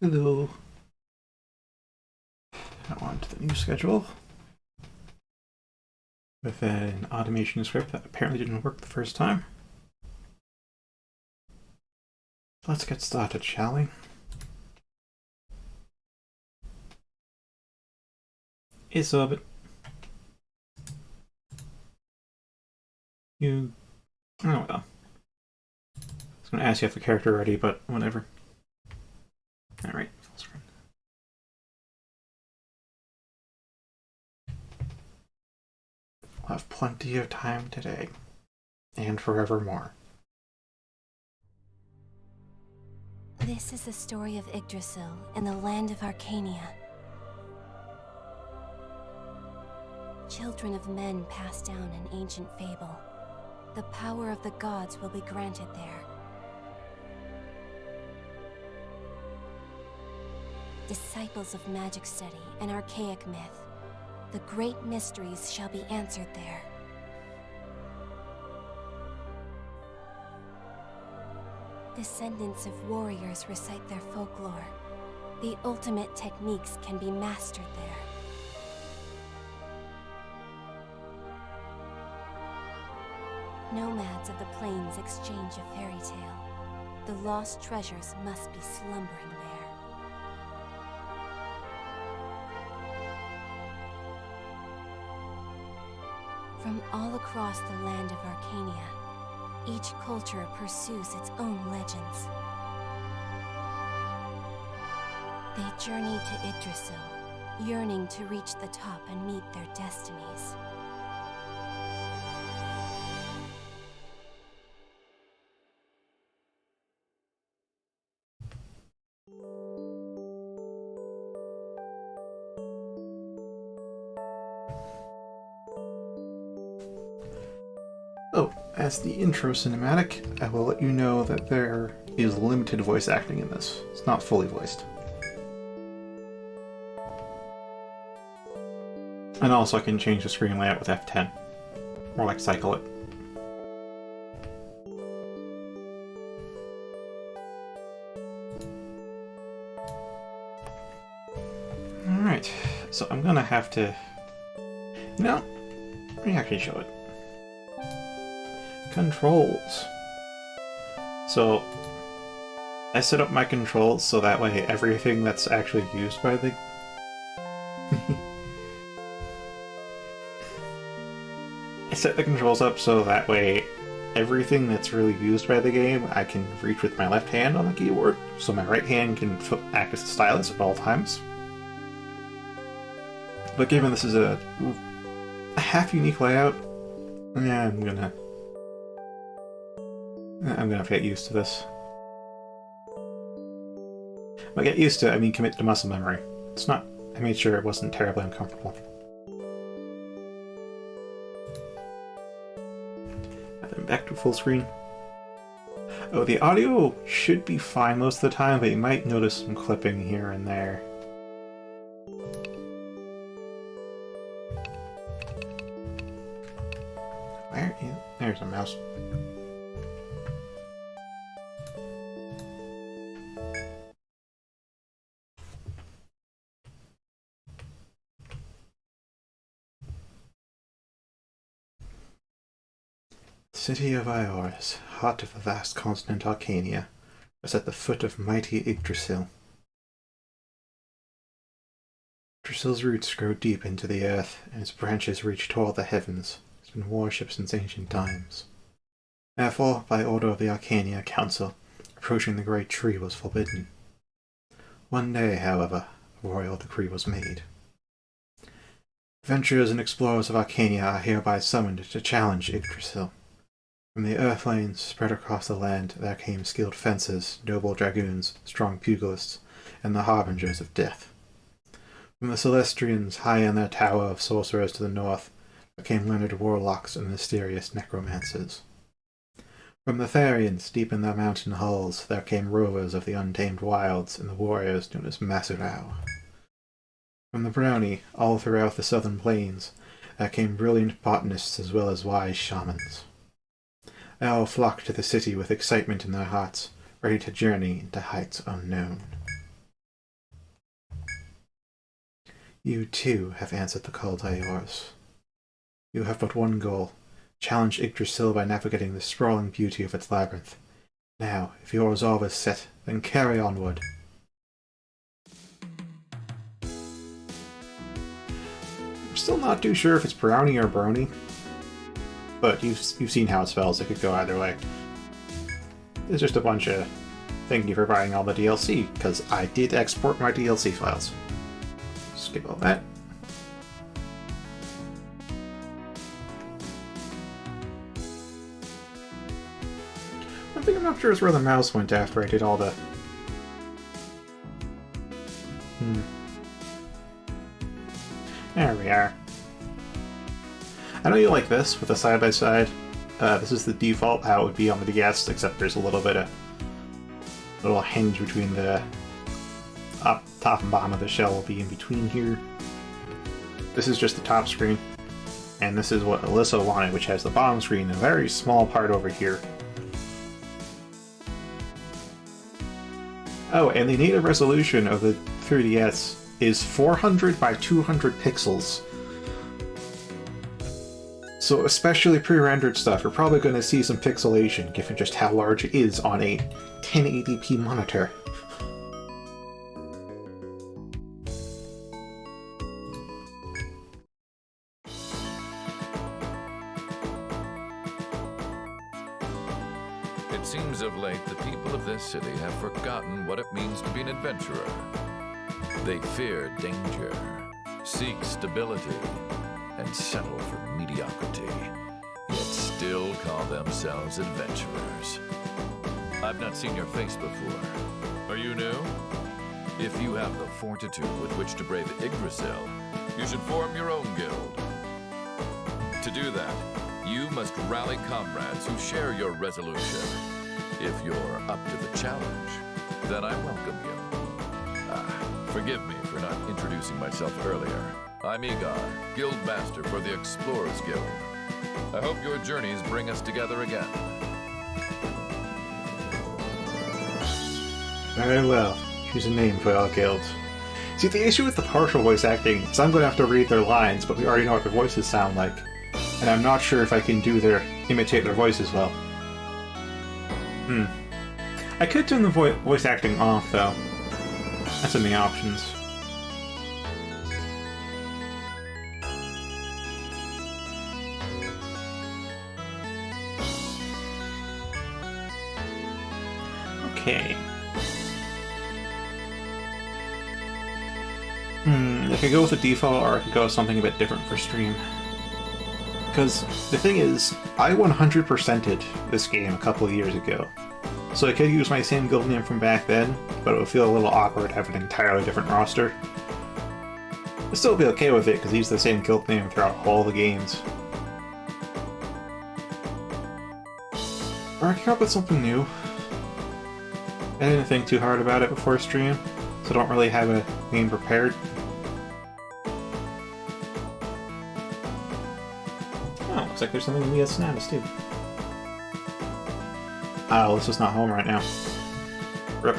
Hello. Now on to the new schedule with an automation script that apparently didn't work the first time. Let's get started, shall we? It's Orbit. Oh well. I was going to ask you if the character ready, but whatever. Alright, full screen. We'll have plenty of time today, and forevermore. This is the story of Yggdrasil in the land of Arcania. Children of men pass down an ancient fable. The power of the gods will be granted there. Disciples of magic study and archaic myth. The great mysteries shall be answered there. Descendants of warriors recite their folklore. The ultimate techniques can be mastered there. Nomads of the plains exchange a fairy tale. The lost treasures must be slumbering there. From all across the land of Arcania, each culture pursues its own legends. They journey to Yggdrasil, yearning to reach the top and meet their destinies. Oh, as the intro cinematic, I will let you know that there is limited voice acting in this. It's not fully voiced. And also I can change the screen layout with F10. More like cycle it. Alright, so I'm gonna have to... let me actually show it. Controls. So I set up my controls so that way everything that's actually used by the I set the controls up so that way everything that's really used by the game I can reach with my left hand on the keyboard, so my right hand can act as a stylus at all times. But given this is a half unique layout, yeah, I'm gonna have to get used to this. By get used to it, I mean commit to muscle memory. It's not... I made sure it wasn't terribly uncomfortable. And then back to full screen. Oh, the audio should be fine most of the time, but you might notice some clipping here and there. Where is... There's a mouse. City of Ioris, heart of the vast continent Arcania, is at the foot of mighty Yggdrasil. Yggdrasil's roots grow deep into the earth, and its branches reach toward the heavens. It's been worshipped since ancient times. Therefore, by order of the Arcania Council, approaching the great tree was forbidden. One day, however, a royal decree was made. Adventurers and explorers of Arcania are hereby summoned to challenge Yggdrasil. From the earthplanes spread across the land there came skilled fencers, noble dragoons, strong pugilists, and the harbingers of death. From the Celestians high in their tower of sorcerers to the north, there came learned warlocks and mysterious necromancers. From the Therians deep in their mountain halls there came rovers of the untamed wilds and the warriors known as Masurau. From the Brownie, all throughout the southern plains, there came brilliant botanists as well as wise shamans. They all flocked to the city with excitement in their hearts, ready to journey into heights unknown. You too have answered the call to yours. You have but one goal: challenge Yggdrasil by navigating the sprawling beauty of its labyrinth. Now, if your resolve is set, then carry onward. I'm still not too sure if it's brownie or brony, but you've seen how it spells. It could go either way. It's just a bunch of thank you for buying all the DLC, because I did export my DLC files. Skip all that. One thing I'm not sure is where the mouse went after I did all the... There we are. I know you like this with the side-by-side. This is the default how it would be on the DS, except there's a little bit of little hinge between the top and bottom of the shell will be in between here. This is just the top screen, and this is what Alyssa wanted, which has the bottom screen, a very small part over here. Oh, and the native resolution of the 3DS is 400 by 200 pixels. So especially pre-rendered stuff, you're probably going to see some pixelation, given just how large it is on a 1080p monitor. It seems of late the people of this city have forgotten what it means to be an adventurer. They fear danger, seek stability, and settle for mediocrity, yet still call themselves adventurers. I've not seen your face before. Are you new? If you have the fortitude with which to brave Yggdrasil, you should form your own guild. To do that, you must rally comrades who share your resolution. If you're up to the challenge, then I welcome you. Forgive me for not introducing myself earlier. I'm Egar, Guild Master for the Explorers Guild. I hope your journeys bring us together again. Very well. Choose a name for our guild. See, the issue with the partial voice acting is I'm going to have to read their lines, but we already know what their voices sound like. And I'm not sure if I can imitate their voices well. I could turn the voice acting off, though. That's in the options. Okay. I could go with the default, or I could go with something a bit different for stream. Because the thing is, I 100%ed this game a couple of years ago. So I could use my same guild name from back then, but it would feel a little awkward having an entirely different roster. I'd still be okay with it, because I use the same guild name throughout all the games. Or I can come up with something new. I didn't think too hard about it before stream, so I don't really have a name prepared. Oh, looks like there's something in the status too. Oh, this is not home right now. Rip.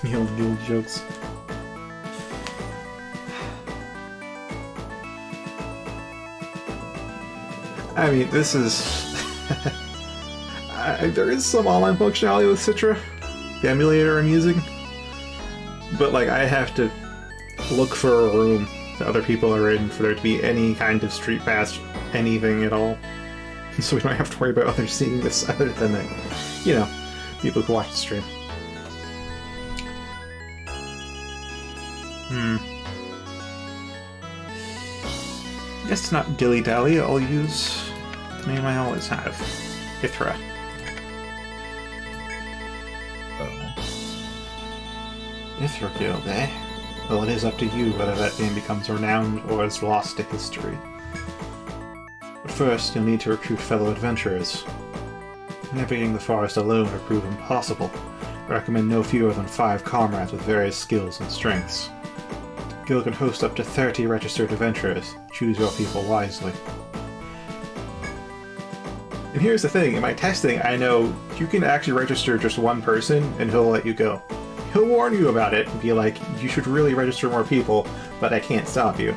The old guild jokes. I mean, this is... there is some online functionality with Citra, the emulator I'm using, but like I have to look for a room that other people are in for there to be any kind of street pass, anything at all. So we don't have to worry about others seeing this other than the, you know, people who watch the stream. Guess not dilly-dally, I'll use the name I always have. Ithra. Ithra Guild, eh? Well, it is up to you whether that name becomes renowned or is lost to history. But first, you'll need to recruit fellow adventurers. Navigating the forest alone would prove impossible. I recommend no fewer than 5 comrades with various skills and strengths. The guild can host up to 30 registered adventurers. Choose your people wisely. And here's the thing, in my testing, I know you can actually register just one person and he'll let you go. He'll warn you about it and be like, you should really register more people, but I can't stop you.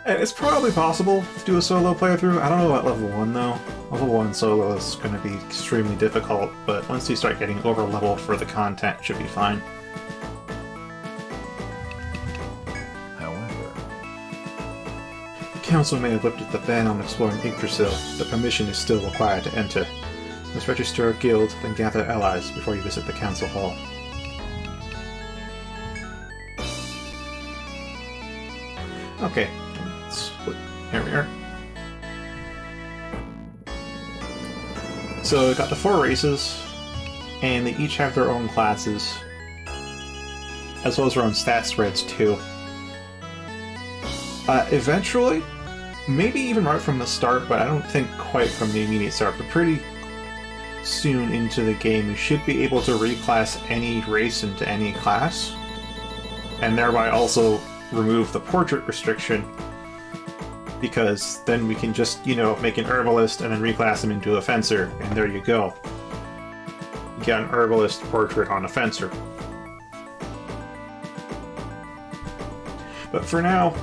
And it's probably possible to do a solo playthrough. I don't know about level 1 though. Level 1 solo is going to be extremely difficult, but once you start getting over-leveled for the content, it should be fine. However, The council may have lifted the ban on exploring Yggdrasil, but permission is still required to enter. You must register a guild, then gather allies before you visit the council hall. Okay, here we are. So we got the 4 races, and they each have their own classes, as well as their own stat spreads too. Eventually, maybe even right from the start, but I don't think quite from the immediate start, but pretty soon into the game, you should be able to reclass any race into any class, and thereby also remove the portrait restriction, because then we can just, you know, make an herbalist and then reclass him into a fencer, and there you go. You get an herbalist portrait on a fencer. But for now,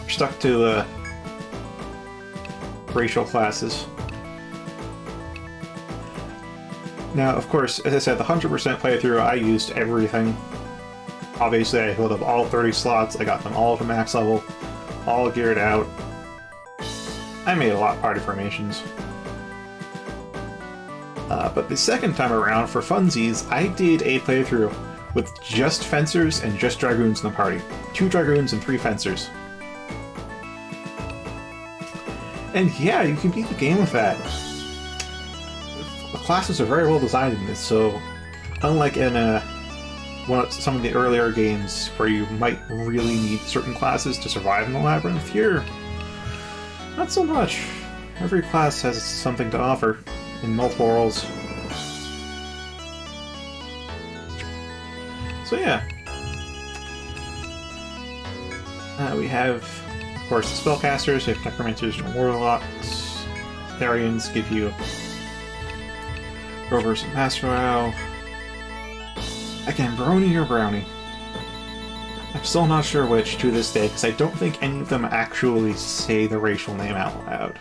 we're stuck to racial classes. Now, of course, as I said, the 100% playthrough, I used everything. Obviously, I filled up all 30 slots, I got them all to max level, all geared out. I made a lot of party formations. But the second time around, for funsies, I did a playthrough with just fencers and just dragoons in the party. 2 dragoons and 3 fencers. And yeah, you can beat the game with that. The classes are very well designed in this, so unlike in some of the earlier games where you might really need certain classes to survive in the labyrinth, here, not so much. Every class has something to offer in multiple roles. So yeah. We have, of course, the spellcasters, we have necromancers and warlocks. Therians give you rovers and pastoral. Again, brony or brownie. I'm still not sure which to this day, because I don't think any of them actually say the racial name out loud.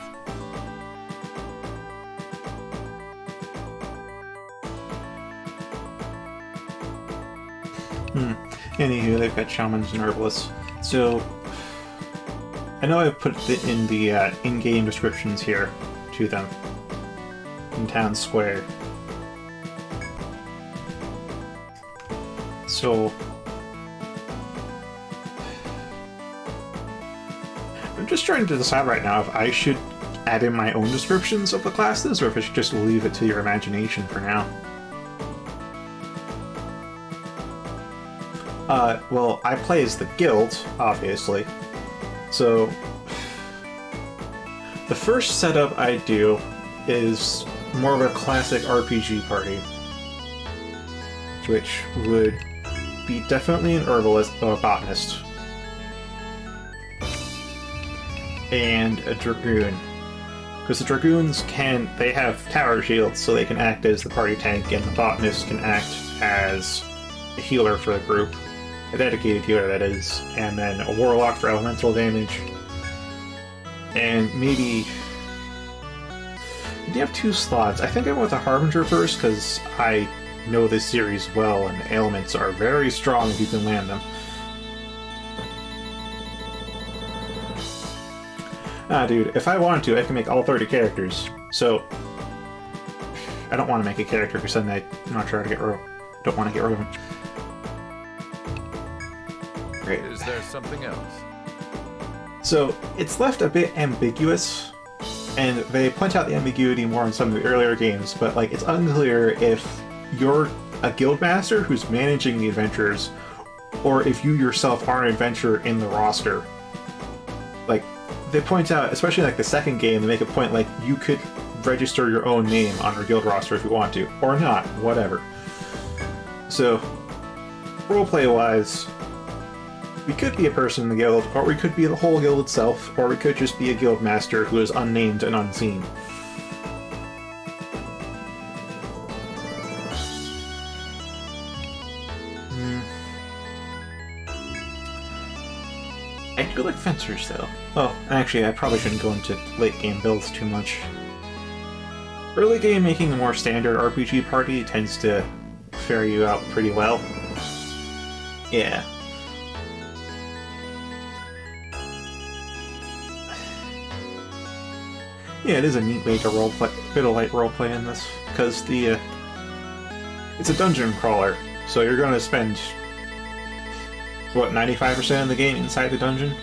Anywho, they've got shamans and herbalists. So, I know I've put it in the in-game descriptions here to them in Town Square. So, I'm just trying to decide right now if I should add in my own descriptions of the classes, or if I should just leave it to your imagination for now. Well, I play as the guild, obviously. So, the first setup I do is more of a classic RPG party, which would be definitely an herbalist or a botanist. And a dragoon. Because the dragoons they have tower shields, so they can act as the party tank, and the botanist can act as a healer for the group. A dedicated healer, that is. And then a warlock for elemental damage. And maybe... you have 2 slots. I think I went with a Harbinger first, because I know this series well, and the ailments are very strong if you can land them. Dude, if I wanted to, I can make all 30 characters. So, I don't want to make a character, because then I'm not sure how to get rid of. Don't want to get rid of them. Great. is there something else? So, it's left a bit ambiguous, and they point out the ambiguity more in some of the earlier games, but like it's unclear if you're a guildmaster who's managing the adventurers, or if you yourself are an adventurer in the roster. Like, they point out, especially like the second game, they make a point like you could register your own name on your guild roster if you want to, or not, whatever. So, roleplay-wise, We could be a person in the guild, or we could be the whole guild itself, or we could just be a guild master who is unnamed and unseen. I do like fencers, though. Oh, actually, I probably shouldn't go into late-game builds too much. Early game, making a more standard RPG party tends to fare you out pretty well. Yeah. Yeah, it is a neat way to roleplay, bit of light roleplay in this, because it's a dungeon crawler, so you're going to spend, what, 95% of the game inside the dungeon?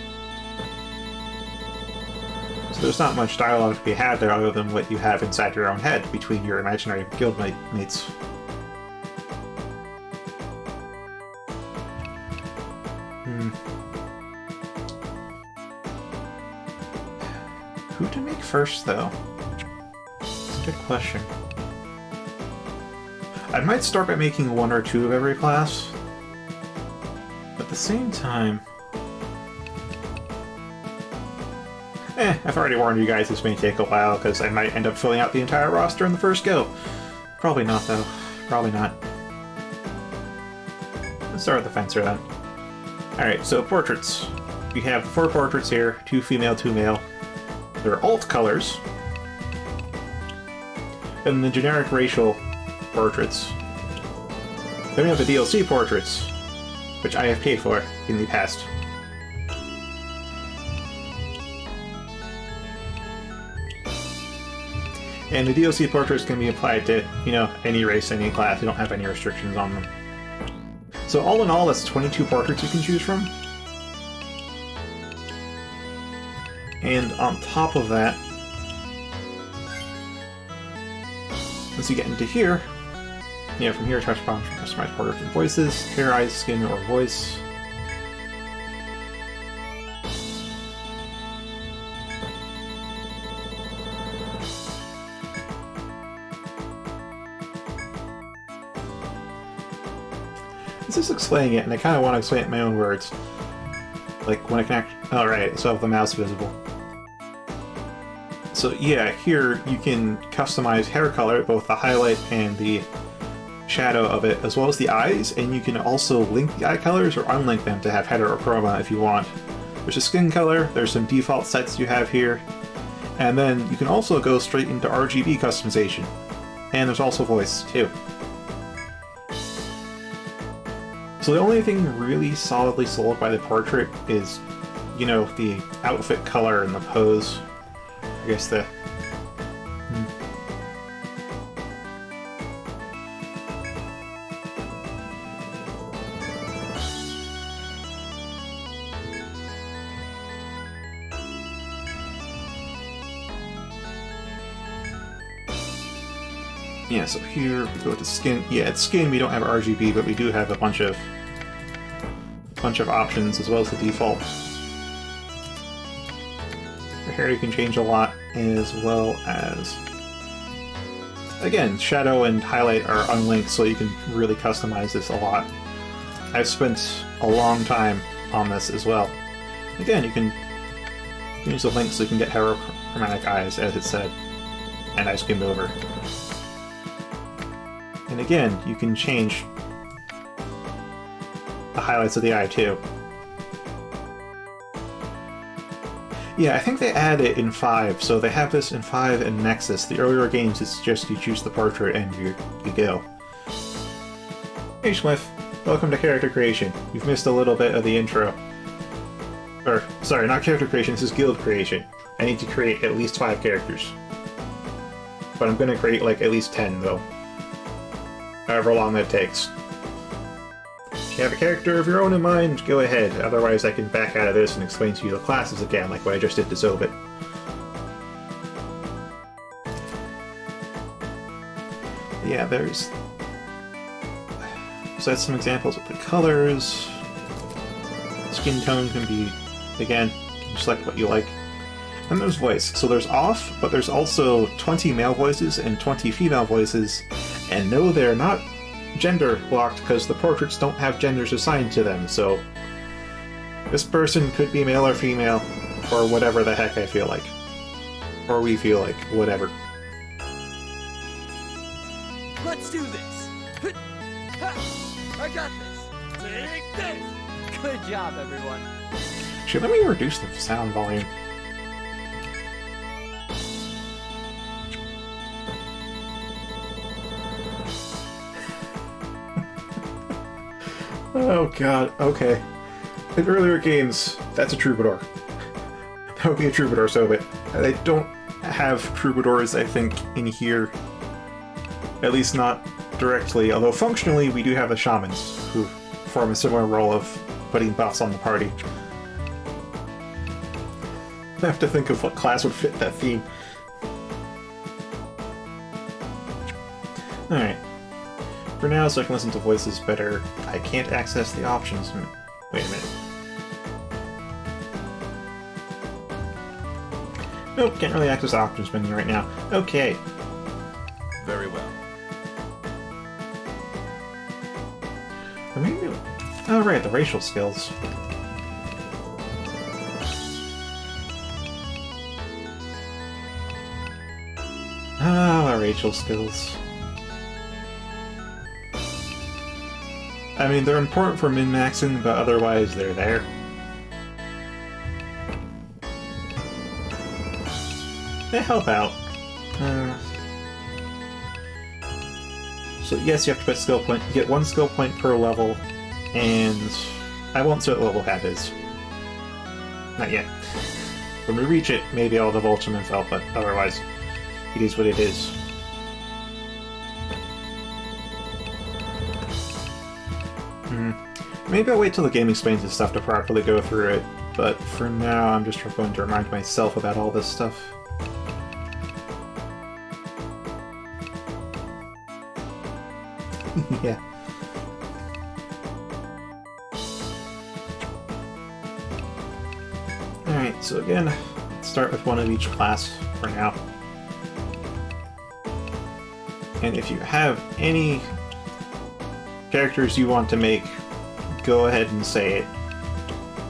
So there's not much dialogue to be had there other than what you have inside your own head between your imaginary guild mates. Who to make first, though? That's a good question. I might start by making one or two of every class. At the same time... I've already warned you guys this may take a while, because I might end up filling out the entire roster in the first go. Probably not, though. Probably not. Let's start with the fencer, then. Alright, so portraits. You have 4 portraits here, 2 female, 2 male. They're alt colors. And the generic racial portraits. Then we have the DLC portraits, which I have paid for in the past. And the DLC portraits can be applied to, you know, any race, any class. You don't have any restrictions on them. So all in all, that's 22 portraits you can choose from. And on top of that, once you get into here, you know, from here, touch upon customize portraits and voices, hair, eyes, skin, or voice. This is explaining it, and I kind of want to explain it in my own words. Like, when I can Alright, so I have the mouse visible. So yeah, here you can customize hair color, both the highlight and the shadow of it, as well as the eyes, and you can also link the eye colors or unlink them to have header or chroma if you want. There's a skin color, there's some default sets you have here, and then you can also go straight into RGB customization. And there's also voice, too. So the only thing really solidly sold by the portrait is, you know, the outfit color and the pose. I guess the... Yeah, so here we go to skin. Yeah, at skin we don't have RGB, but we do have a bunch of options as well as the default. The hair you can change a lot, as well as, again, shadow and highlight are unlinked, so you can really customize this a lot. I've spent a long time on this as well. Again, you can use the link so you can get heterochromatic eyes, as it said, and I skimmed over. And again, you can change the highlights of the eye too. Yeah, I think they add it in 5, so they have this in 5 and Nexus. The earlier games, it's just you choose the portrait and you go. Hey Schliff, welcome to character creation. You've missed a little bit of the intro. Or, sorry, not character creation, this is guild creation. I need to create at least 5 characters. But I'm gonna create like at least 10 though. However long that takes. If you have a character of your own in mind, go ahead. Otherwise I can back out of this and explain to you the classes again, like what I just did to Zobit. Yeah, there's... So that's some examples of the colors. Skin tone can be, again, you select what you like. And there's voice. So there's off, but there's also 20 male voices and 20 female voices. And no, they're not gender blocked because the portraits don't have genders assigned to them, so This person could be male or female, or whatever the heck I feel like. Or we feel like, whatever. Let's do this! I got this! Take this! Good job, everyone. Actually, let me reduce the sound volume. Oh god, okay. In earlier games, that's a troubadour. That would be a troubadour, so but they don't have troubadours, I think, in here. At least not directly, although functionally we do have the shamans, who form a similar role of putting buffs on the party. I have to think of what class would fit that theme. Alright. For now, so I can listen to voices better, I can't access the options. Wait a minute. Nope, can't really access the options menu right now. Okay. Very well. Or maybe... Oh right, the racial skills. Ah, racial skills. I mean, they're important for min-maxing, but otherwise they're there. They help out. So yes, you have to put skill point. You get 1 skill point per level, and I won't say what level hat is. Not yet. When we reach it, maybe I'll divulge some info, but otherwise, it is what it is. Maybe I'll wait till the game explains this stuff to properly go through it, but for now I'm just going to remind myself about all this stuff. Yeah. Alright, so again, let's start with one of each class for now. And if you have any characters you want to make, go ahead and say it.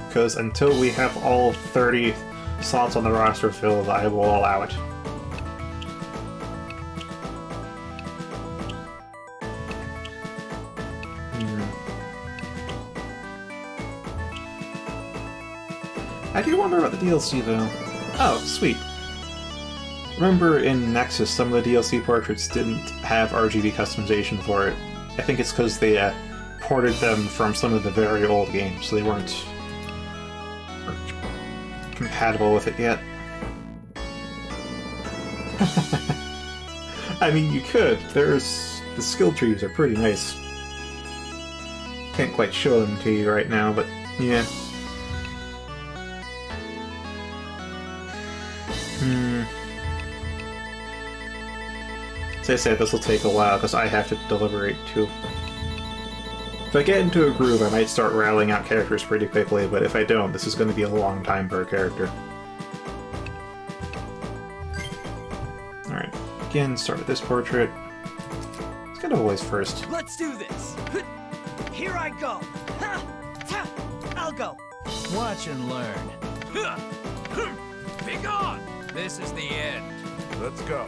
Because until we have all 30 slots on the roster filled, I will allow it. I do wonder about the DLC though. Oh, sweet. Remember in Nexus, some of the DLC portraits didn't have RGB customization for it. I think it's because they ported them from some of the very old games, so they weren't compatible with it yet. I mean, you could. The skill trees are pretty nice. Can't quite show them to you right now, but yeah. As I said, this will take a while because I have to deliberate too. If I get into a groove, I might start rattling out characters pretty quickly, but if I don't, this is going to be a long time per character. Alright, again, start with this portrait. Let's get a voice first. Let's do this! Here I go! I'll go! Watch and learn. Be gone! This is the end. Let's go.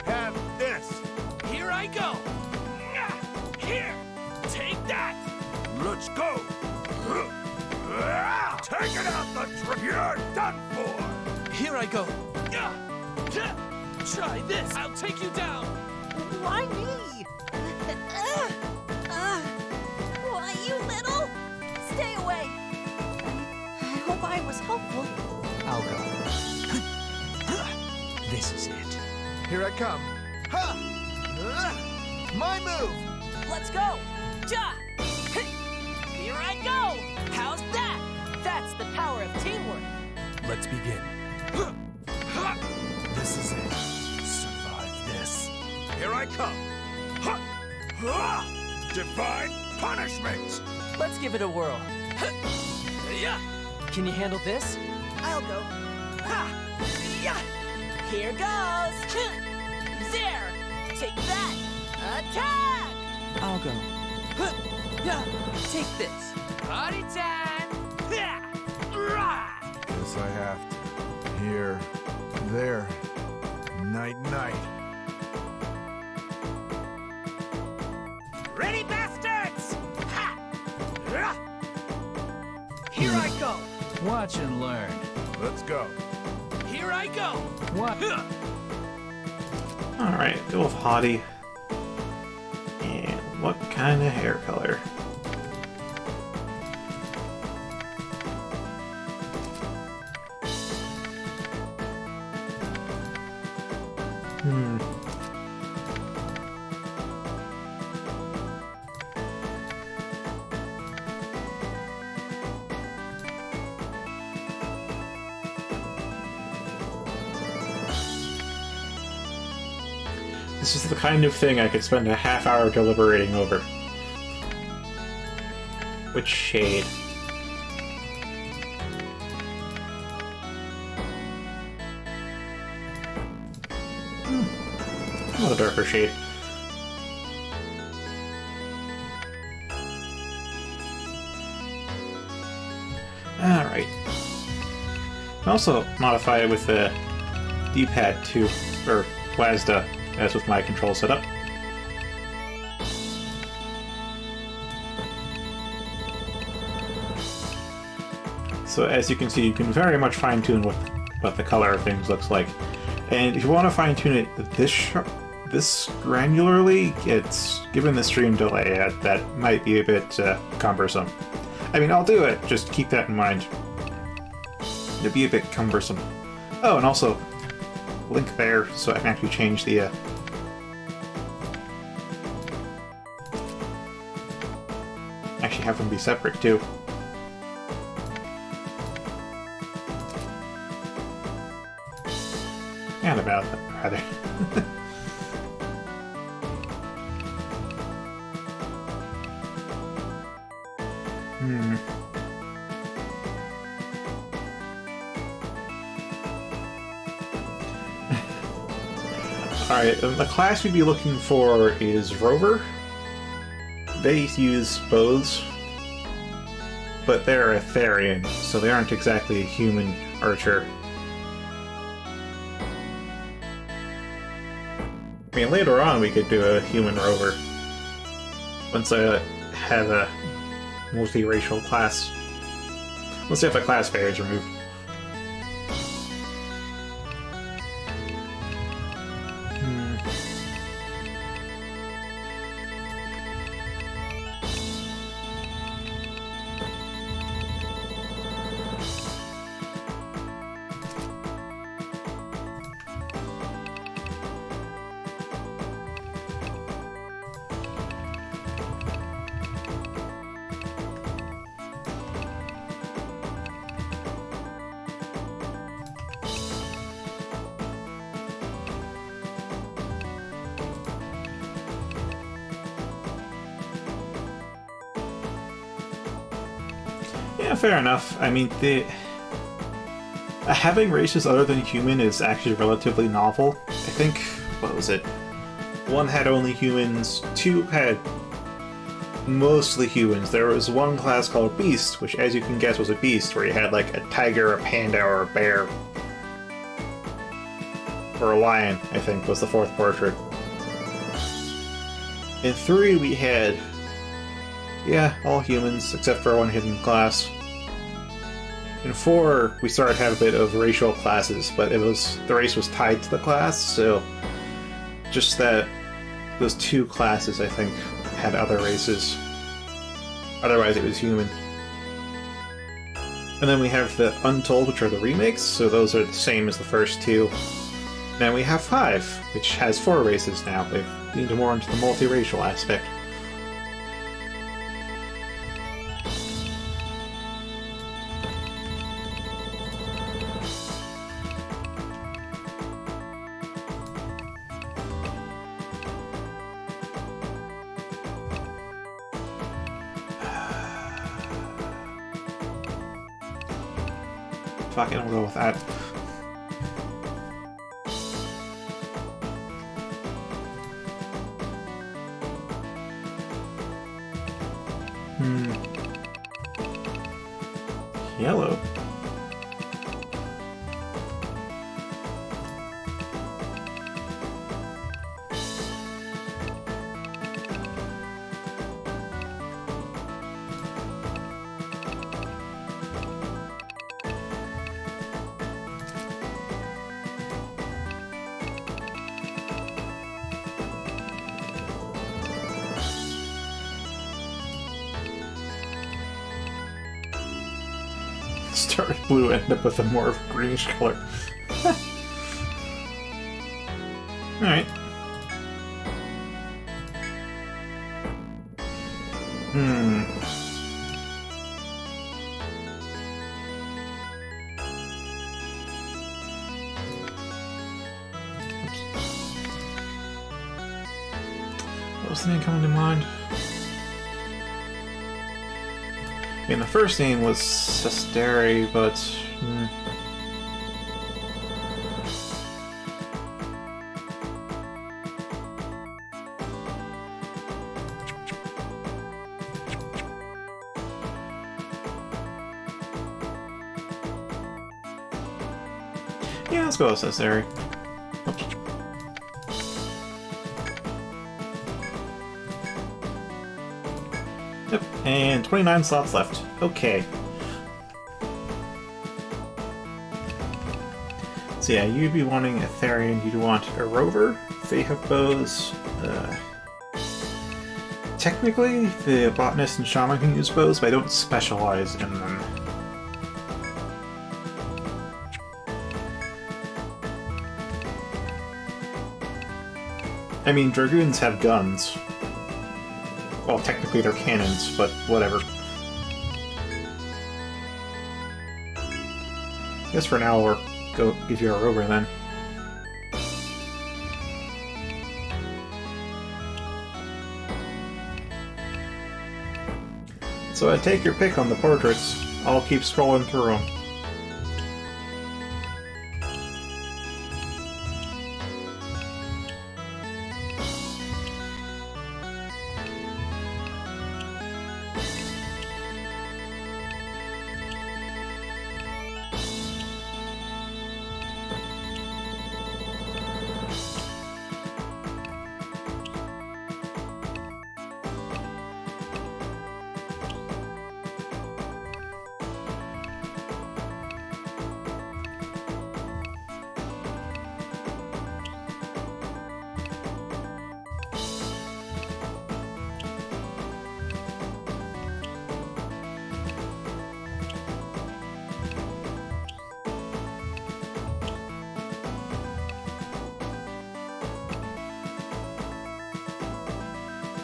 Have this! Here I go! Here! Take that! Let's go. Take it out the tree. You're done for. Here I go! Try this! I'll take you down! Why me? Why you little? Stay away! I hope I was helpful. I'll go. This is it. Here I come! Ha! My move! Let's go! Ja! Here I go! How's that? That's the power of teamwork. Let's begin. This is it. Survive this. Here I come. Divine punishment. Let's give it a whirl. Yeah! Can you handle this? I'll go. Ha! Yeah! Here goes! There! Take that! Attack! I'll go. Yeah! Take this! Party time! Yeah! Rah! Guess I have to. Here, there, night, night. Ready, bastards! Ha! Rah! Here I go! Watch and learn. Let's go. Here I go! What? Huh. Alright, go with haughty. And what kind of hair color? This is the kind of thing I could spend a half hour deliberating over. Which shade? Not a darker shade. Alright. Can also modify it with the D-pad too, or WASD, as with my control setup. So as you can see, you can very much fine-tune what the color of things looks like. And if you want to fine-tune it this granularly, it's given the stream delay that might be a bit cumbersome. I mean, I'll do it, just keep that in mind. It'd be a bit cumbersome. Oh, and also, link there so I can actually change the actually have them be separate too. And about that, rather. Alright, the class we'd be looking for is Rover. They use bows, but they're a Therian, so they aren't exactly a human archer. I mean, later on we could do a human rover. Once I have a multiracial class. Let's see if the class barrier is removed. Yeah, fair enough. I mean, having races other than human is actually relatively novel. I think, what was it? One had only humans, two had mostly humans. There was one class called Beast, which as you can guess was a beast, where you had like a tiger, a panda, or a bear. Or a lion, I think, was the fourth portrait. In 3 we had, yeah, all humans, except for one hidden class. In 4, we started to have a bit of racial classes, but the race was tied to the class, so just that those 2 classes, I think, had other races. Otherwise, it was human. And then we have the Untold, which are the remakes, so those are the same as the first 2. Then we have 5, which has 4 races now. They've leaned more into the multiracial aspect. Fuck it, I'll go with that. yellow. Start with blue, end up with a more of a greenish color. Alright. What was the name coming to mind? I mean, the first name was Sesteri, but... yeah, let's go with Sesteri. Oops. Yep, and 29 slots left. Okay. So yeah, you'd be wanting Etrian, you'd want a rover. They have bows. Technically, the botanist and shaman can use bows, but I don't specialize in them. I mean, dragoons have guns. Well, technically they're cannons, but whatever. I guess for now we'll go give you a rover then. So I take your pick on the portraits. I'll keep scrolling through them.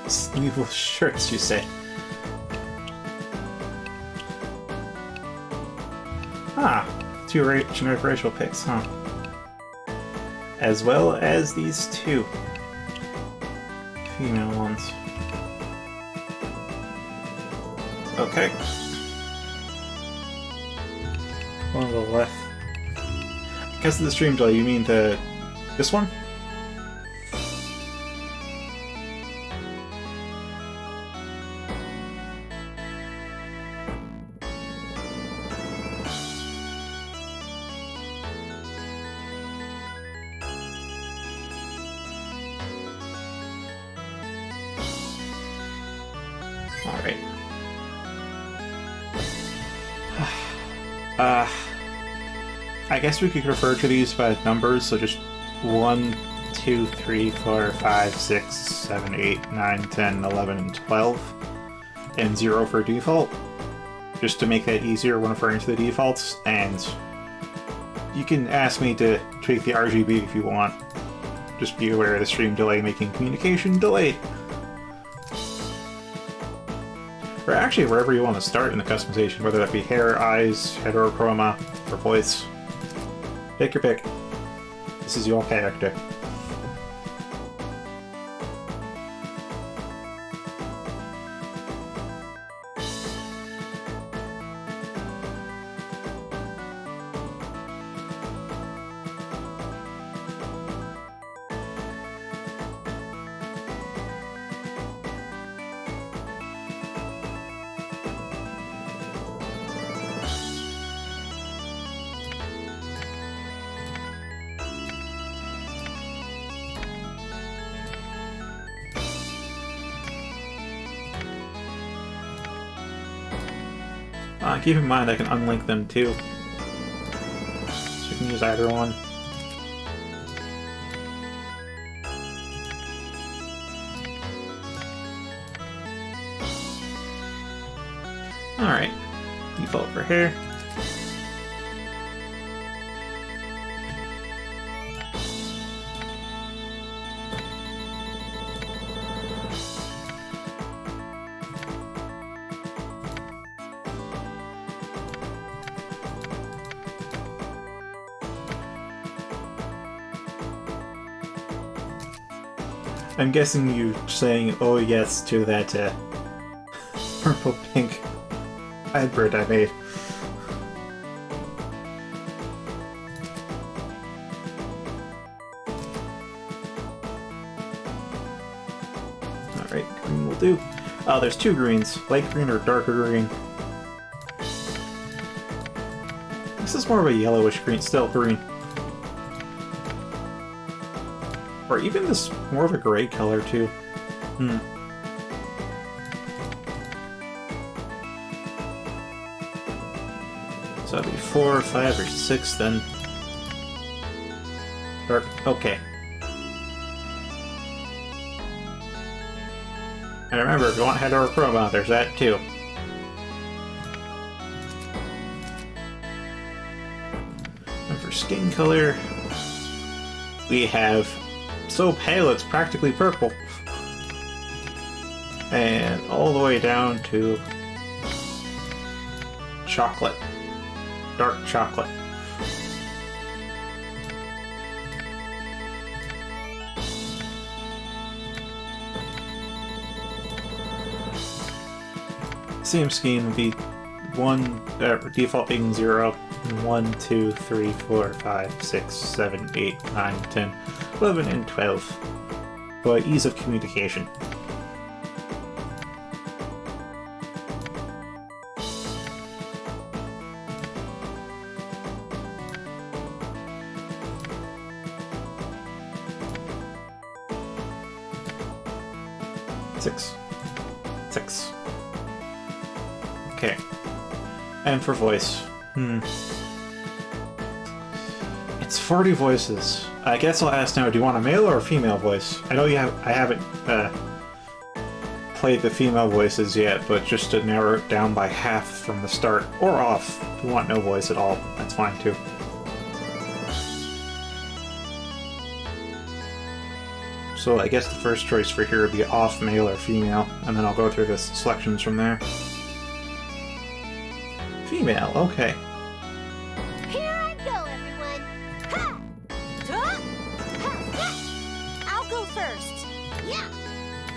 Sleeveless shirts, you say? Ah, two generic racial picks, huh? As well as these two female ones. Okay. One on the left. Because of the stream delay, you mean this one? Alright. I guess we could refer to these by numbers, so just 1, 2, 3, 4, 5, 6, 7, 8, 9, 10, 11, and 12, and 0 for default, just to make that easier when referring to the defaults, and you can ask me to tweak the RGB if you want. Just be aware of the stream delay making communication delayed. Or actually, wherever you want to start in the customization, whether that be hair, eyes, heterochroma, or voice. Take your pick. This is your character. Keep in mind I can unlink them too. So you can use either one. Alright. Default for hair. I'm guessing you saying "oh yes" to that purple pink hybrid I made. Alright, green will do. Oh, there's two greens. Light green or darker green. This is more of a yellowish green, still green. Or even this more of a gray color too. So that'd be 4, 5, or 6 then. Dark. Okay. And remember, if you want head or chroma, there's that too. And for skin color, we have so pale it's practically purple. And all the way down to chocolate. Dark chocolate. Same scheme would be default being 0, 1, 2, 3, 4, 5, 6, 7, 8, 9, 10, 11, and 12 for ease of communication. Six. Okay. And for voice. It's 40 voices. I guess I'll ask now, do you want a male or a female voice? I know I haven't played the female voices yet, but just to narrow it down by half from the start, or off. If you want no voice at all, that's fine too. So I guess the first choice for here would be off male or female, and then I'll go through the selections from there. Female, okay. Here I go, everyone! Ha! Duh! Ha! Ha! I'll go first. Yeah!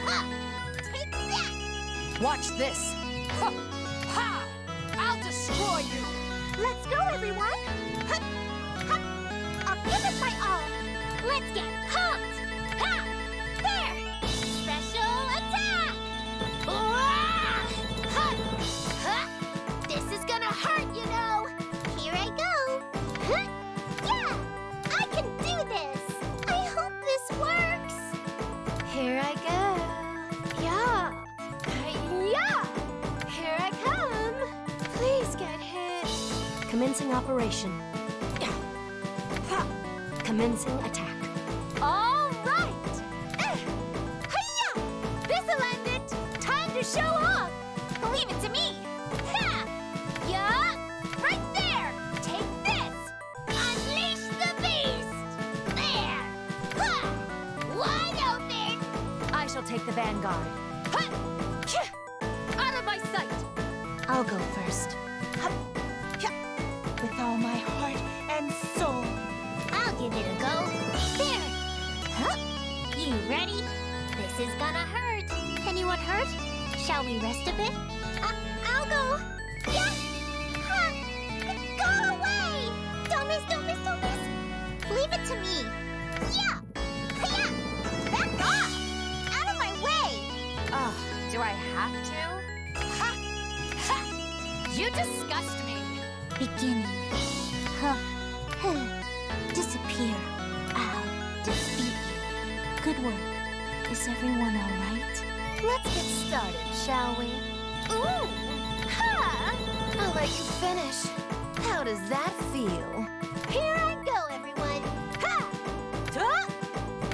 Ha! Take that! Watch this! Ha! Ha! I'll destroy you! Let's go, everyone! Ha! Ha! I'll give it my all! Let's get pumped! Ha! There! Special attack! Ah! Ha! Ha! This is gonna hurt, you know! Here I go! Huh? Yeah! I can do this! I hope this works! Here I go! Yeah! Yeah! Here I come! Please get hit! Commencing operation. Ha! Commencing attack. All right! Hi-ya! This'll end it! Time to show off! Leave it to me! Ha! Yeah! Right there! Take this! Unleash the beast! There! Ha! Wide open! I shall take the vanguard. Ha! Kyah! Out of my sight! I'll go first. Ha! Kyah! With all my heart and soul. I'll give it a go. There! Huh? You ready? This is gonna hurt. Anyone hurt? Shall we rest a bit? I'll go. Yeah! Huh! Go away! Don't miss, don't miss, don't miss! Leave it to me. Yeah! Yeah! Back off! Out of my way! Ugh, do I have to? Ha! Ha! You disgust me! Beginning. Huh. Disappear. I'll defeat you. Good work. Is everyone all right? Let's get started, shall we? Ooh! Ha! I'll let you finish. How does that feel? Here I go, everyone. Ha! Duh!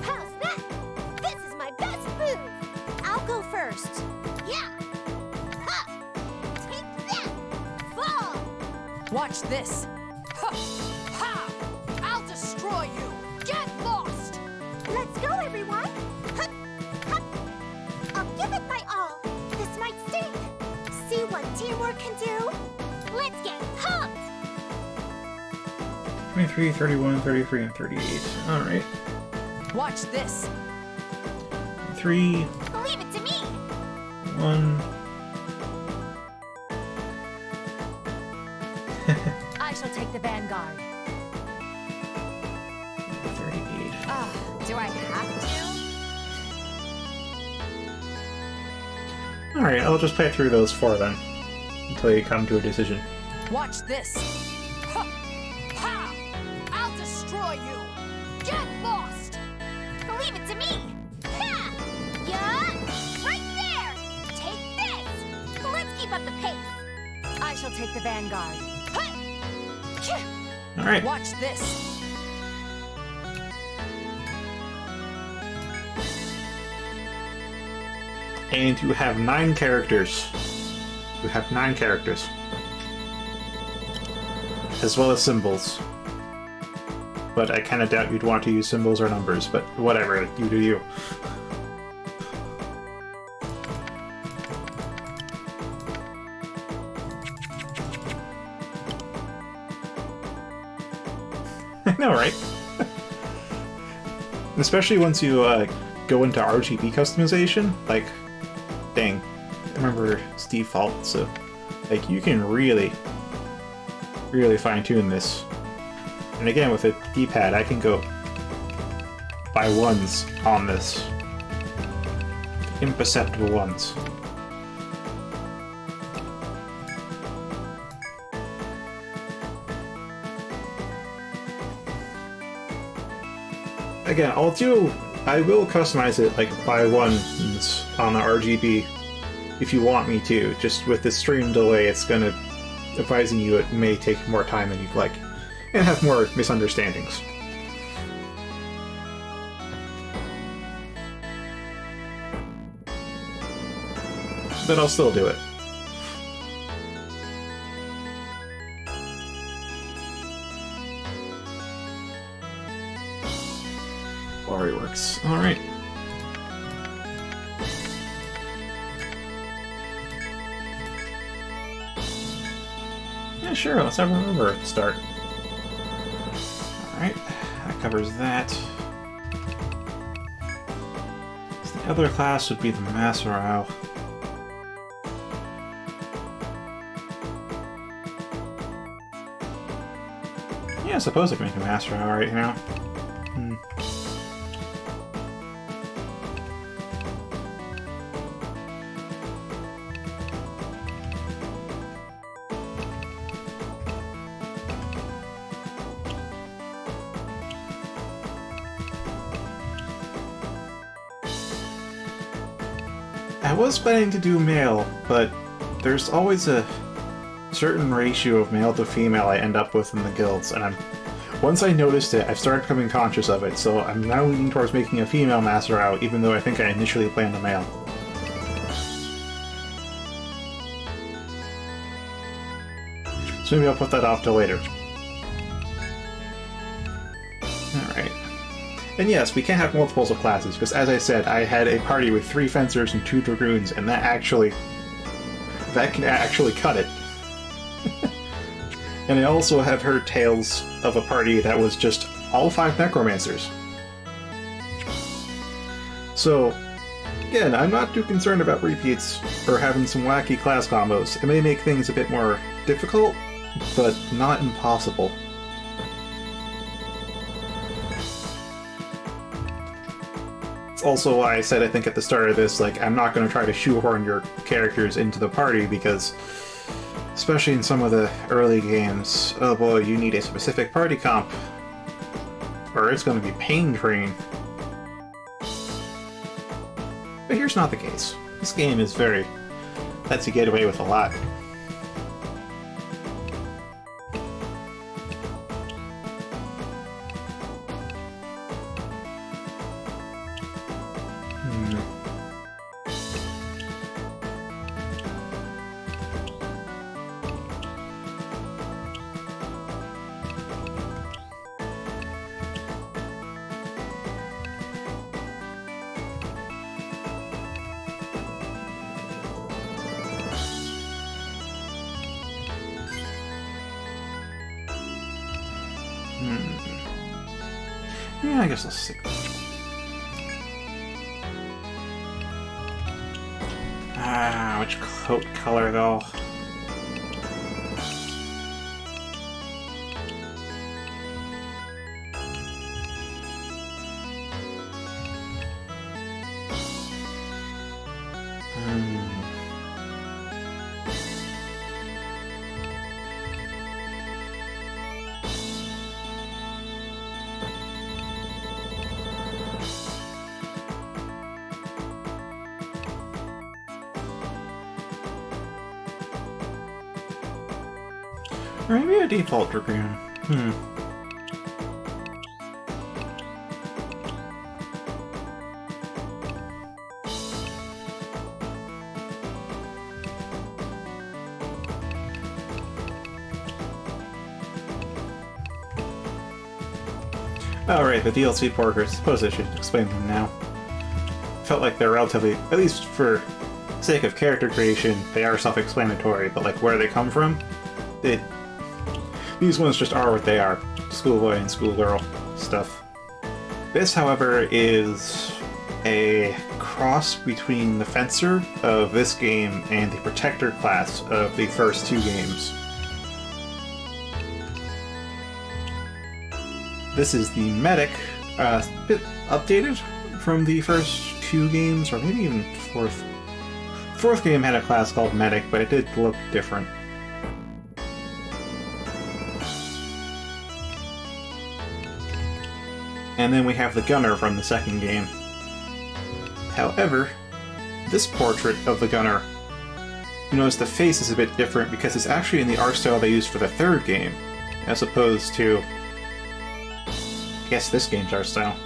How's that? This is my best move. I'll go first. Yeah. Ha! Take that! Fall! Watch this. Ha! Ha! I'll destroy you. Get lost. Let's go, everyone. Ha! Ha! I'll give it my all. This might sting. See what teamwork can do? Let's get pumped! 23, 31, 33, and 38. Alright. Watch this. 3, Leave it to me. 1. I shall take the vanguard. 38. Ah, do I have to? Alright, I'll just play through those 4 then. Until you come to a decision. Watch this. Ha! Ha! I'll destroy you. Get lost. Leave it to me. Ha! Yeah! Right there! Take this! Let's keep up the pace. I shall take the vanguard. Ha! Phew! Alright. Watch this. And you have 9 characters. You have 9 characters. As well as symbols. But I kinda doubt you'd want to use symbols or numbers, but whatever, you do you. I know, right? Especially once you go into RGB customization, like, dang, I remember it's default, so like you can really fine-tune this. And again, with a D-pad, I can go by ones on this. Imperceptible ones. Again, I will customize it like by ones on the RGB if you want me to. Just with the stream delay, it's gonna advising you it may take more time than you'd like and have more misunderstandings. But I'll still do it. Glory works. Alright. Yeah, sure, let's have a river at the start. Alright, that covers that. So the other class would be the Maserau. Yeah, I suppose I can make a Maserau right now. I was planning to do male, but there's always a certain ratio of male to female I end up with in the guilds, and once I noticed it, I've started becoming conscious of it, so I'm now leaning towards making a female Maserau, even though I think I initially planned a male. So maybe I'll put that off till later. Alright. And yes, we can't have multiples of classes, because as I said, I had a party with 3 fencers and 2 dragoons, and that can actually cut it. And I also have heard tales of a party that was just all 5 necromancers. So, again, I'm not too concerned about repeats or having some wacky class combos. It may make things a bit more difficult, but not impossible. It's also why I said, I think at the start of this, like, I'm not going to try to shoehorn your characters into the party, because especially in some of the early games, oh boy, you need a specific party comp, or it's going to be pain train. But here's not the case. This game is lets you get away with a lot. Yeah, I guess I'll stick. Which coat color though? Or maybe a default Dragoon. Oh right, the DLC portraits. Suppose I should explain them now. Felt like they're relatively, at least for sake of character creation, they are self-explanatory, but like where they come from, these ones just are what they are. Schoolboy and schoolgirl stuff. This, however, is a cross between the Fencer of this game and the Protector class of the first two games. This is the Medic, a bit updated from the first two games, or maybe even fourth. Fourth game had a class called Medic, but it did look different. And then we have the Gunner from the second game. However, this portrait of the Gunner, you notice the face is a bit different because it's actually in the art style they used for the third game, as opposed to, I guess, this game's art style.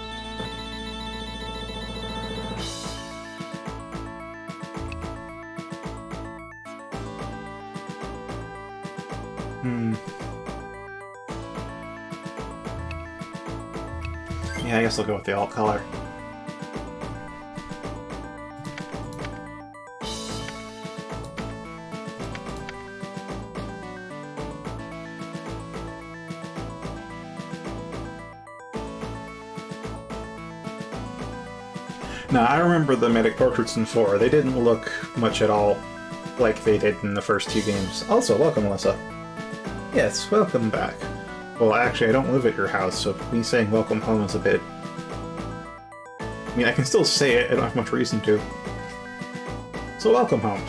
Yeah, I guess I'll go with the alt color. Now, I remember the Medic portraits in 4. They didn't look much at all like they did in the first two games. Also, welcome, Melissa. Yes, welcome back. Well, actually, I don't live at your house, so me saying welcome home is a bit... I mean, I can still say it, I don't have much reason to. So welcome home.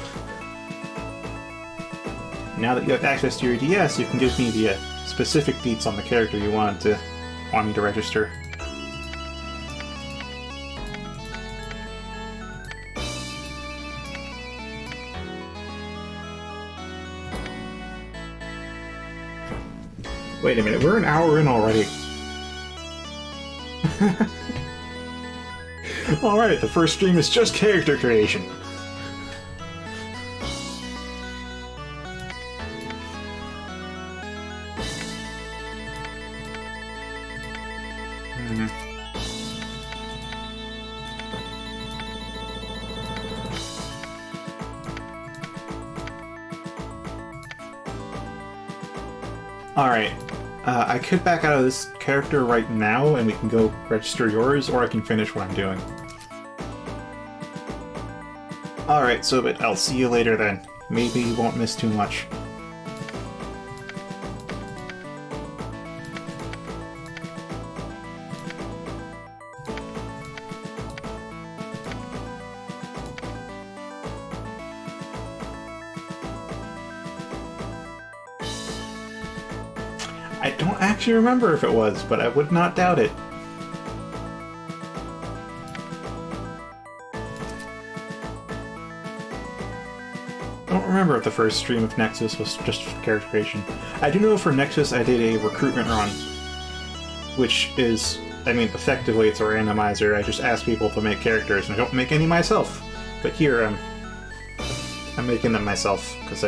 Now that you have access to your DS, you can give me the specific deets on the character you want me to register. Wait a minute, we're an hour in already. Alright, the first stream is just character creation. Alright. I could back out of this character right now and we can go register yours, or I can finish what I'm doing. Alright, so but I'll see you later then. Maybe you won't miss too much. I don't actually remember if it was, but I would not doubt it. I don't remember if the first stream of Nexus was just character creation. I do know for Nexus I did a recruitment run, which is, I mean, effectively it's a randomizer. I just ask people to make characters, and I don't make any myself. But here, I'm making them myself, because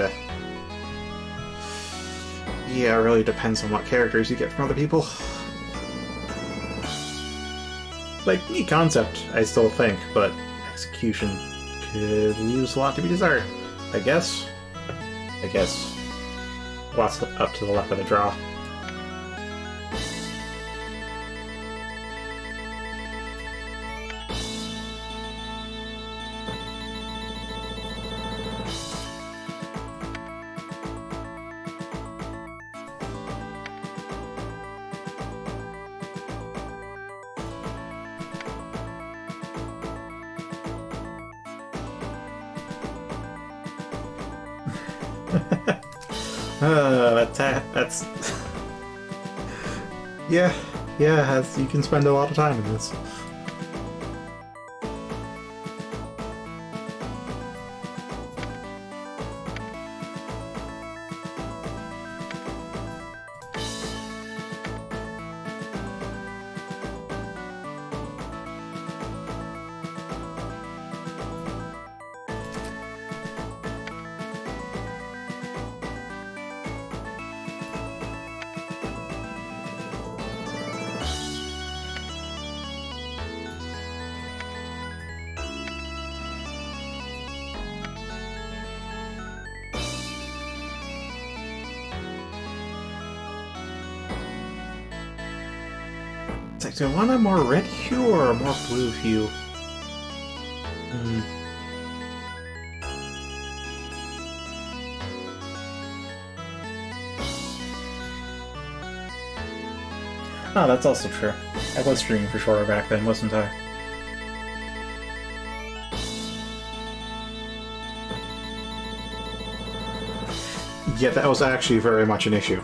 yeah, it really depends on what characters you get from other people. Like, neat concept, I still think, but execution could leave a lot to be desired. I guess. Lots up to the luck of the draw. That's yeah, you can spend a lot of time in this. It's like, do I want a more red hue or a more blue hue? Oh, that's also true. I was streaming for shorter back then, wasn't I? Yeah, that was actually very much an issue.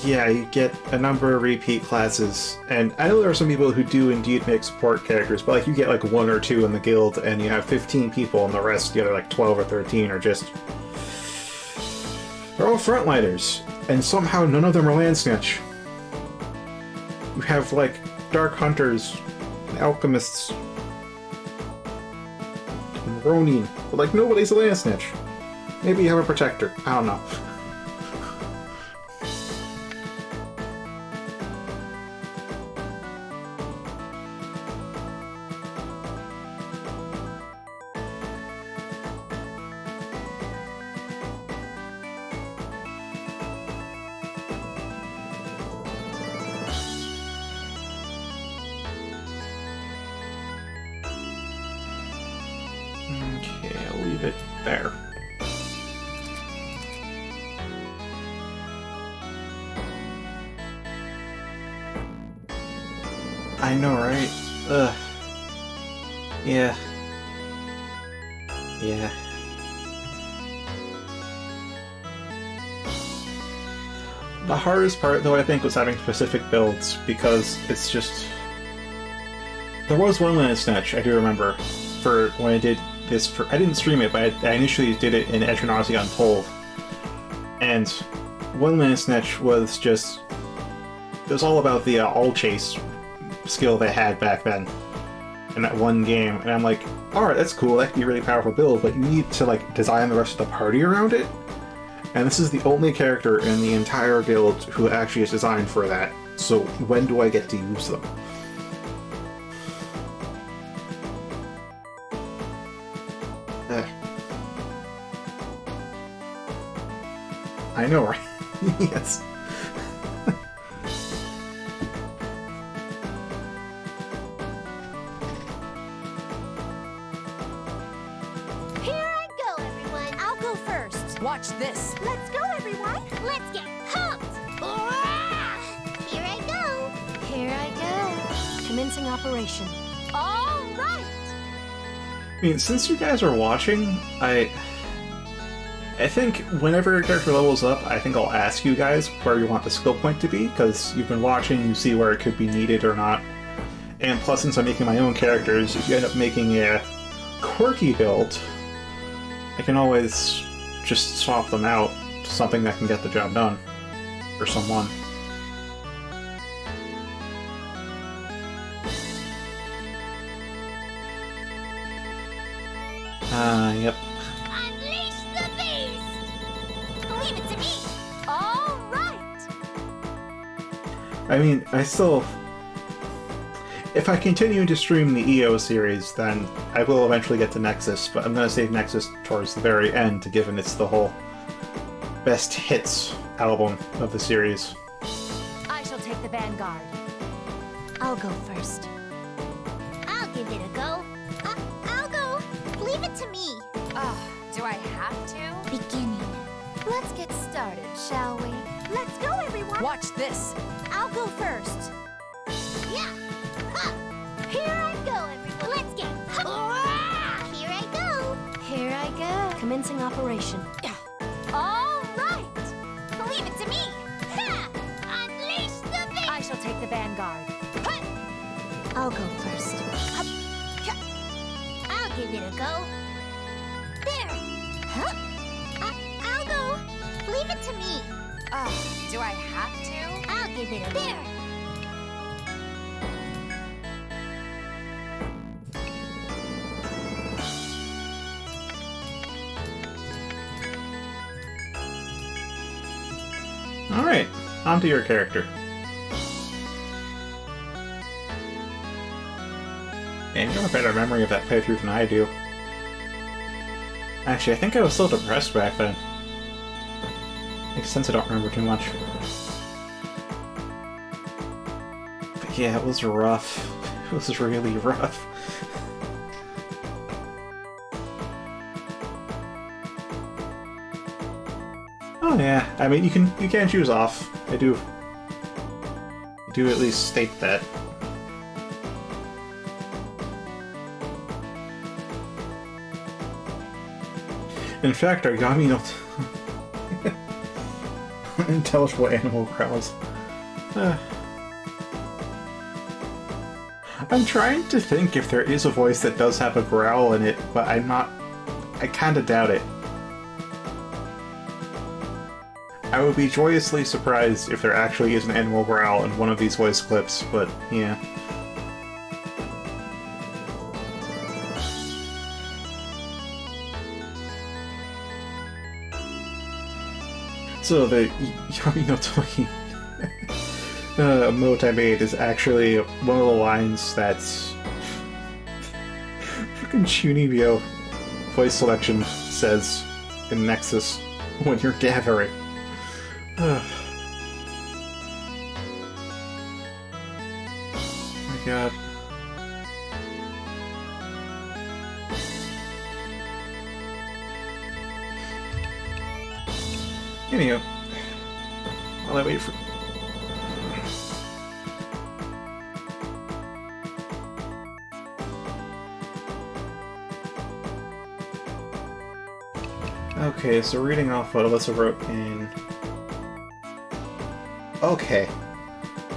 Yeah, you get a number of repeat classes, and I know there are some people who do indeed make support characters, but like you get like 1 or 2 in the guild, and you have 15 people, and the rest, the other like 12 or 13, are just... they're all frontliners, and somehow none of them are land snitch. You have like dark hunters, and alchemists, and Ronin, but like nobody's a land snitch. Maybe you have a protector, I don't know. Okay, I'll leave it there. I know, right? Ugh. Yeah. Yeah. The hardest part, though, I think, was having specific builds, because it's just... There was one Land Snatch, I do remember, for when I did this for... I didn't stream it, but I initially did it in Etrian Odyssey Untold. And one Land Snatch was just... It was all about the all chase skill they had back then in that one game, and I'm like, alright, that's cool, that could be a really powerful build, but you need to like design the rest of the party around it. And this is the only character in the entire guild who actually is designed for that, so when do I get to use them? I know, right? Yes. Here I go, everyone. I'll go first. Watch this. Let's go, everyone. Let's get pumped. Hurrah! Here I go. Here I go. Commencing operation. All right. I mean, since you guys are watching, I think whenever your character levels up, I think I'll ask you guys where you want the skill point to be, because you've been watching, you see where it could be needed or not. And plus, since I'm making my own characters, if you end up making a quirky build, I can always just swap them out to something that can get the job done for someone. Yep. Unleash the beast. Leave it to me. All right. I mean, I still... If I continue to stream the EO series, then I will eventually get to Nexus, but I'm going to save Nexus towards the very end, given it's the whole best hits album of the series. I shall take the vanguard. I'll go first. I'll give it a go. I'll go. Leave it to me. Do I have to? Beginning. Let's get started, shall we? Let's go, everyone. Watch this. I'll go first. Yeah. Ha. Here I go, everyone. Let's get. Hurrah! Here I go. Here I go. operation. All right! Leave it to me! Ha! Unleash the beast! I shall take the vanguard. I'll go first. I'll give it a go. There! Huh? I'll go. Leave it to me. Oh, do I have to? I'll give it a there. Alright, on to your character. And you have a better memory of that playthrough than I do. Actually, I think I was still depressed back then. Makes sense I don't remember too much. But yeah, it was rough. It was really rough. Oh yeah, I mean you can choose off. I do at least state that. In fact, our Yami no intelligible animal growls. I'm trying to think if there is a voice that does have a growl in it, but I kinda doubt it. I would be joyously surprised if there actually is an animal growl in one of these voice clips, but yeah. So the Yami no Toki emote I made is actually one of the lines that's freaking Chunibyo voice selection says in Nexus when you're gathering. Oh my god. Anyhow, while I wait for... Okay, so reading off what Alyssa wrote in... Okay.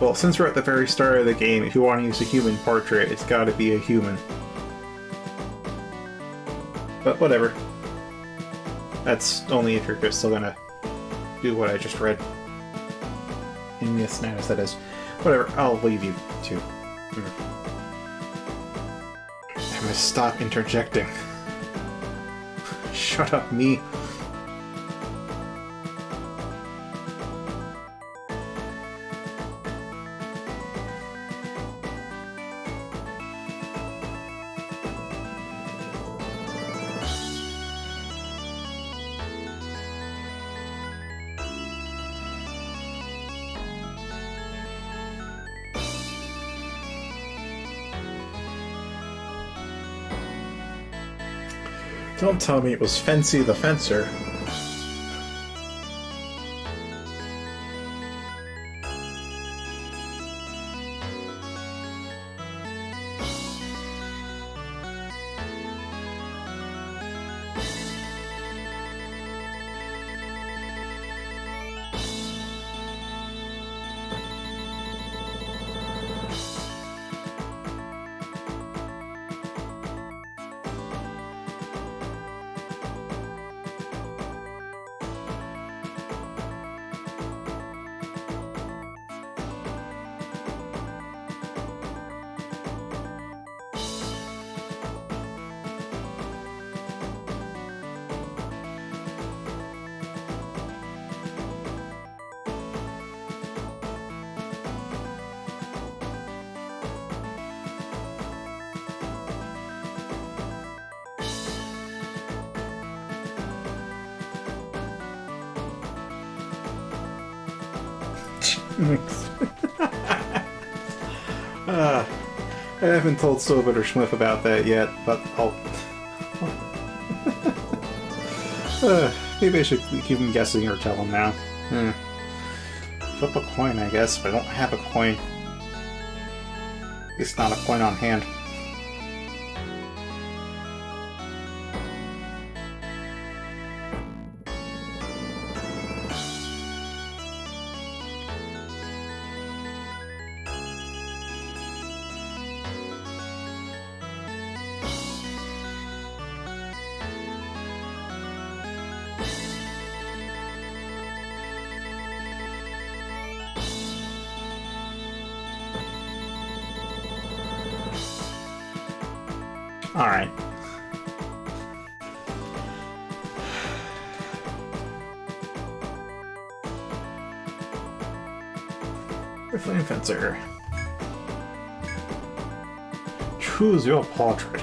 Well, since we're at the very start of the game, if you want to use a human portrait, it's gotta be a human. But whatever. That's only if you're still gonna do what I just read. In yes, as that is. Whatever, I'll leave you to. I must stop interjecting. Shut up, me. Don't tell me it was Fancy the Fencer. I haven't told Sobit or Schmiff about that yet, but I'll... maybe I should keep him guessing or tell him now. Flip a coin, I guess, but I don't have a coin. At least not a coin on hand. Alright. The Flame Fencer. Choose your portrait.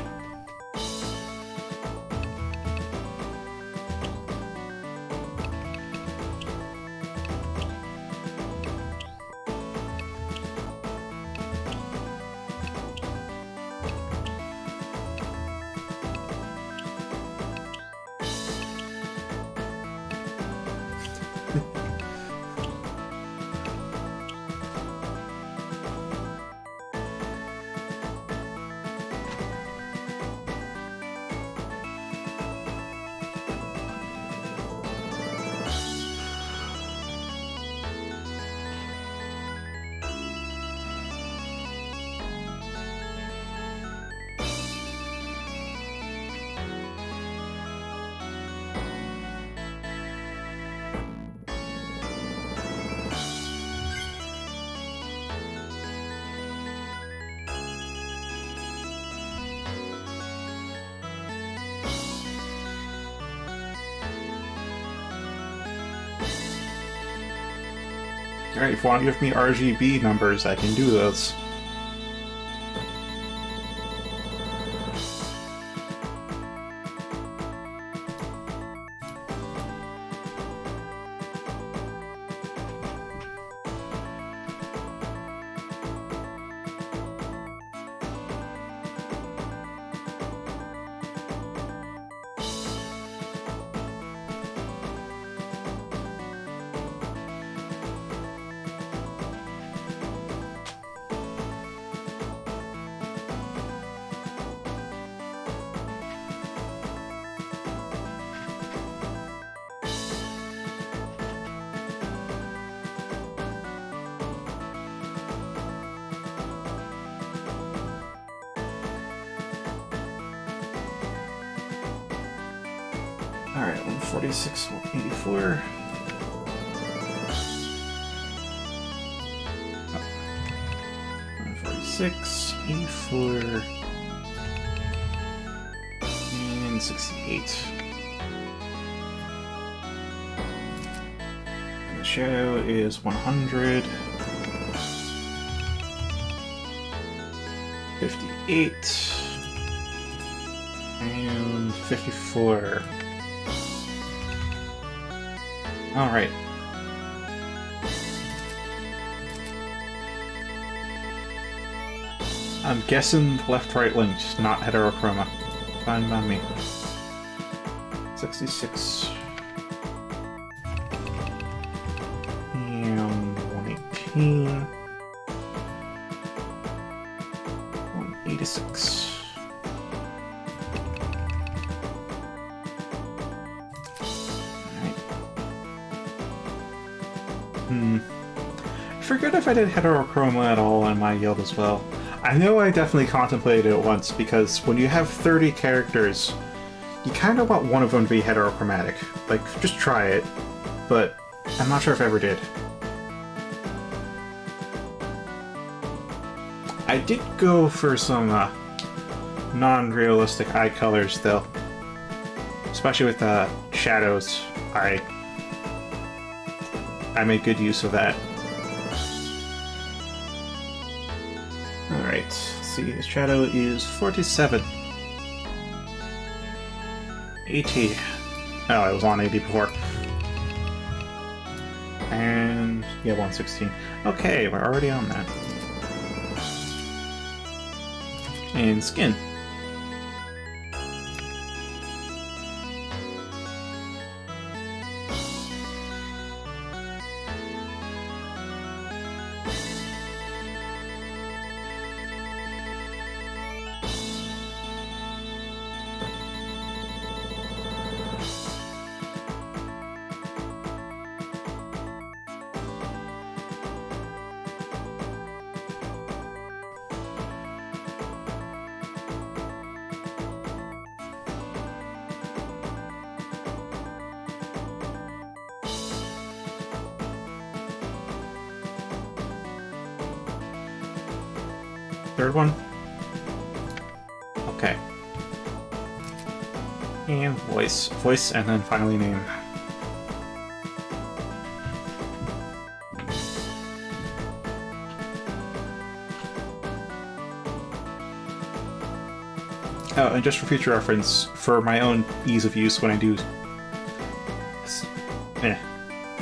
Alright, if you want to give me RGB numbers, I can do those. Alright, 146, 184. 146, 84, and 68. And the shadow is 100, 58, and 54. Alright. I'm guessing left-right linked, not heterochroma. Fine by me. 66. And 118. 186. I forget if I did heterochroma at all on my guild as well. I know I definitely contemplated it once, because when you have 30 characters, you kind of want one of them to be heterochromatic. Like, just try it. But I'm not sure if I ever did. I did go for some non-realistic eye colors, though. Especially with shadows. I made good use of that. Alright, let's see, his shadow is 47. 80. Oh, I was on 80 before. And yeah, 116. Okay, we're already on that. And skin. Third one? Okay. And voice. Voice, and then finally name. Oh, and just for future reference, for my own ease of use when I do...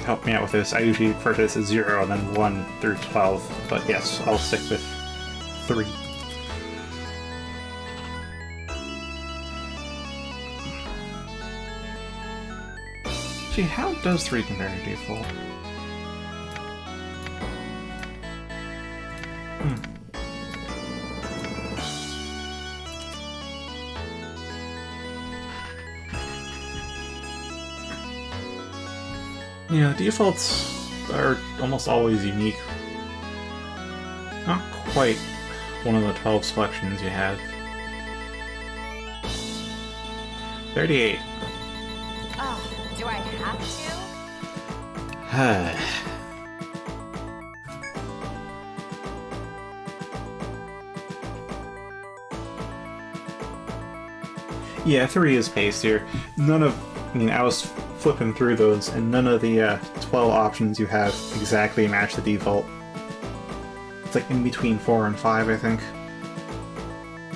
help me out with this, I usually refer to this as 0 and then 1 through 12, but yes, I'll stick with 3. Gee, how does 3 compare to default? Yeah, defaults are almost always unique. Not quite one of the 12 selections you have. 38. Oh, do I have to? Yeah, 3 is pastier. I was flipping through those, and none of the 12 options you have exactly match the default. It's like in between 4 and 5, I think.